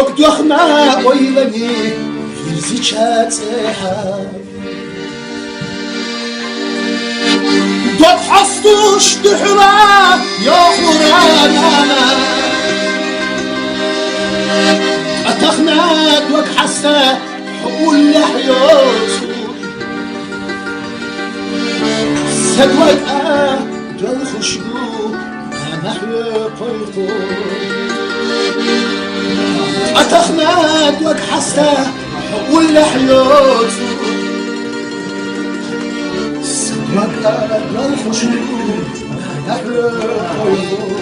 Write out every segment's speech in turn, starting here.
دخنا ويلني يرزي شاتها حصدوش دحرا يا خرانا أتخنات وك حسا حقول لحيوتو سدوك جل خشدو نحيا قيتو أتخنات وك حسا حقول لحيوتو سدوك جل خشدو نحيا قيتو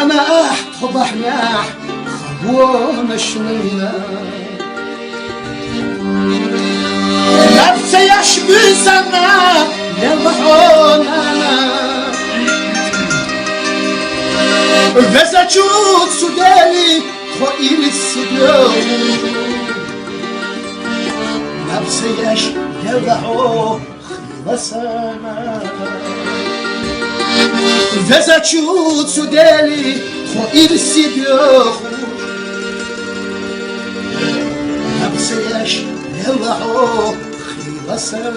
ما أحتضحنا خبونا شوينا نفسي يشبه سنة يضحونا بس أجود سودالي خوئيل السدو نفسي يشبه يضحو خلصنا وزاتشوت سودالي خوئيل السدو نفسيش يلعو خلصنا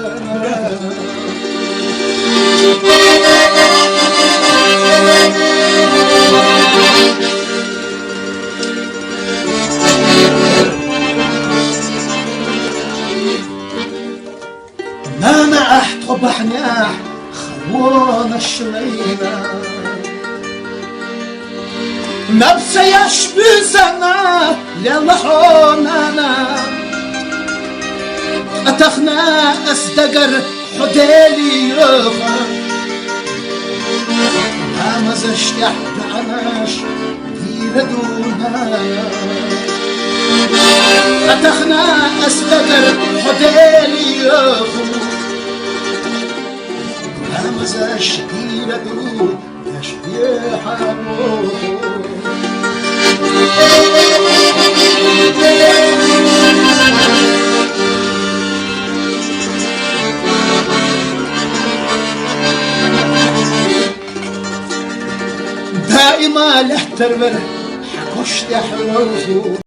ما أحتضحنا خبونا الشلينا نفسي يشبه سنة يلحوننا أتخنا أصدقر حدالي يوفا ما زشتح دعناش ديردونا أتخنا أصدقر حدالي يوفا همزش دیردو تشبیه حمو دائما له تربر حكشت حلوه